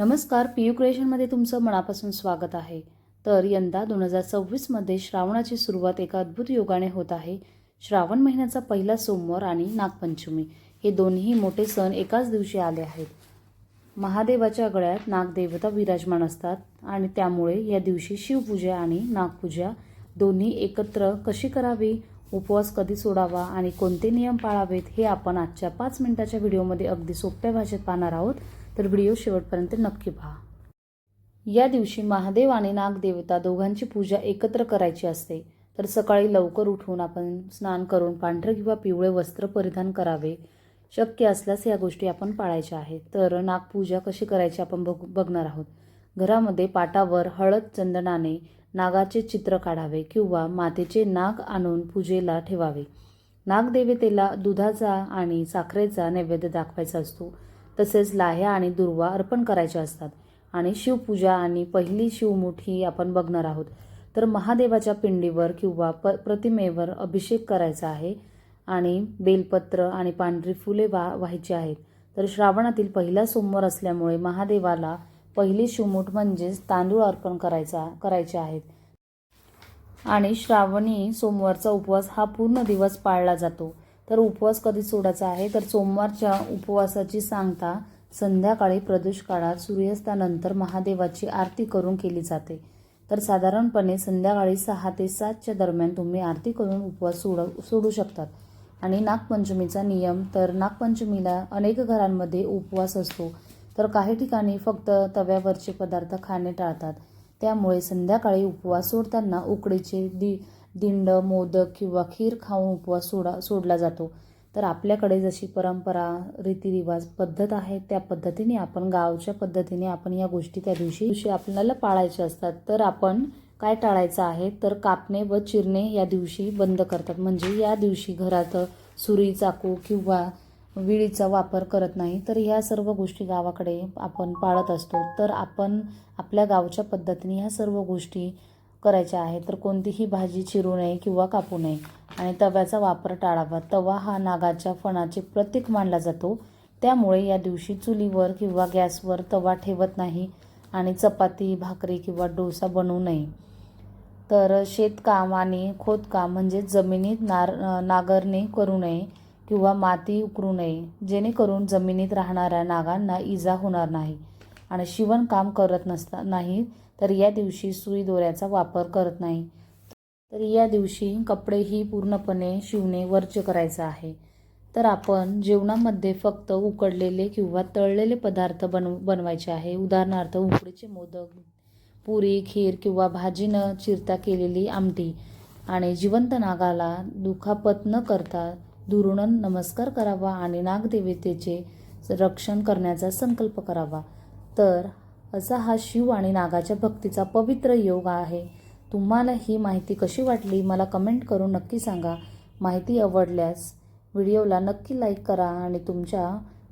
नमस्कार, पीयू क्रिएशनमध्ये तुमचं मनापासून स्वागत आहे। तर यंदा 2026 मध्ये श्रावणाची सुरुवात एका अद्भुत योगाने होत आहे। श्रावण महिन्याचा पहिला सोमवार आणि नागपंचमी हे दोन्ही मोठे सण एकाच दिवशी आले आहेत। महादेवाच्या गळ्यात नागदेवता विराजमान असतात आणि त्यामुळे या दिवशी शिवपूजा आणि नागपूजा दोन्ही एकत्र कशी करावी, उपवास कधी सोडावा आणि कोणते नियम पाळावेत हे आपण आजच्या 5 मिनिटाच्या व्हिडिओमध्ये अगदी सोप्या भाषेत पाहणार आहोत। तर व्हिडिओ शेवटपर्यंत नक्की पहा। या दिवशी महादेव आणि नागदेवता दोघांची पूजा एकत्र करायची असते। तर सकाळी लवकर उठून आपण स्नान करून पांढरे किंवा पिवळे वस्त्र परिधान करावे। शक्य असल्यास या गोष्टी आपण पाळायच्या आहेत। तर नागपूजा कशी करायची आपण बघणार आहोत। घरामध्ये पाटावर हळद चंदनाने नागाचे चित्र काढावे किंवा मातीचे नाग आणून पूजेला ठेवावे। नागदेवतेला दुधाचा आणि साखरेचा नैवेद्य दाखवायचा असतो। तसेच लाह्या आणि दुर्वा अर्पण करायचे असतात आणि शिवपूजा आणि पहिली शिवमुठ ही आपण बघणार आहोत। तर महादेवाच्या पिंडीवर किंवा प्रतिमेवर अभिषेक करायचा आहे आणि बेलपत्र आणि पांढरी फुले वाहायची आहेत। तर श्रावणातील पहिला सोमवार असल्यामुळे महादेवाला पहिली शिवमुठ म्हणजेच तांदूळ अर्पण करायचे आहेत आणि श्रावणी सोमवारचा उपवास हा पूर्ण दिवस पाळला जातो। तर उपवास कधी सोडायचा आहे, तर सोमवारच्या उपवासाची सांगता संध्याकाळी प्रदोष काळात सूर्यास्तानंतर महादेवाची आरती करून केली जाते। तर साधारणपणे संध्याकाळी 6 ते 7च्या दरम्यान तुम्ही आरती करून उपवास सोडू शकतात। आणि नागपंचमीचा नियम, तर नागपंचमीला अनेक घरांमध्ये उपवास असतो, तर काही ठिकाणी फक्त तव्यावरचे पदार्थ खाणे टाळतात। त्यामुळे संध्याकाळी उपवास सोडताना उकडीचे दिंड, मोदक किंवा खीर खाऊन उपवास सोडला जातो। तर आपल्याकडे जशी परंपरा, रीतिरिवाज, पद्धत आहे त्या पद्धतीने आपण गावच्या पद्धतीने आपण या गोष्टी त्या दिवशी आपल्याला पाळायच्या असतात। तर आपण काय टाळायचं आहे, तर कापणे व चिरणे या दिवशी बंद करतात। म्हणजे या दिवशी घरात सुरी, चाकू किंवा विळीचा वापर करत नाही। तर ह्या सर्व गोष्टी गावाकडे आपण पाळत असतो। तर आपण आपल्या गावच्या पद्धतीने ह्या सर्व गोष्टी करायच्या आहे। तर कोणतीही भाजी चिरू नये किंवा कापू नये आणि तव्याचा वापर टाळावा। तवा हा नागाच्या फणाचे प्रतीक मानला जातो, त्यामुळे या दिवशी चुलीवर किंवा गॅसवर तवा ठेवत नाही आणि चपाती, भाकरी किंवा डोसा बनवू नये। तर शेतकाम आणि खोदकाम म्हणजे जमिनीत नांगरणी करू नये किंवा माती उकरू नये, जेणेकरून जमिनीत राहणाऱ्या नागांना इजा होणार नाही। आणि शिवणकाम करत नाही, तर या दिवशी सुई दोऱ्याचा वापर करत नाही। तर या दिवशी कपडेही पूर्णपणे शिवणे वर्ज्य करायचं आहे। तर आपण जेवणामध्ये फक्त उकडलेले किंवा तळलेले पदार्थ बनवायचे आहे। उदाहरणार्थ उकडीचे मोदक, पुरी, खीर किंवा भाजी न चिरता केलेली आमटी। आणि जिवंत नागाला दुखापत न करता दुरून नमस्कार करावा आणि नागदेवतेचे रक्षण करण्याचा संकल्प करावा। तर असा हा शिव आणि नागाच्या भक्तीचा पवित्र योग आहे। तुम्हाला ही माहिती कशी वाटली मला कमेंट करून नक्की सांगा। माहिती आवडल्यास व्हिडिओला नक्की लाईक करा आणि तुमच्या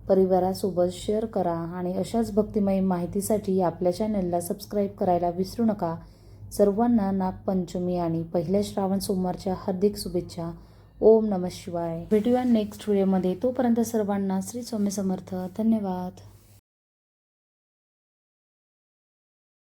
परिवारासोबत शेअर करा आणि अशाच भक्तिमय माहितीसाठी आपल्या चॅनलला सबस्क्राईब करायला विसरू नका। सर्वांना नागपंचमी आणि पहिल्या श्रावण सोमवारच्या हार्दिक शुभेच्छा। ओम नमः शिवाय। भेटूया नेक्स्ट व्हिडिओमध्ये। तोपर्यंत सर्वांना श्री स्वामी समर्थ। धन्यवाद।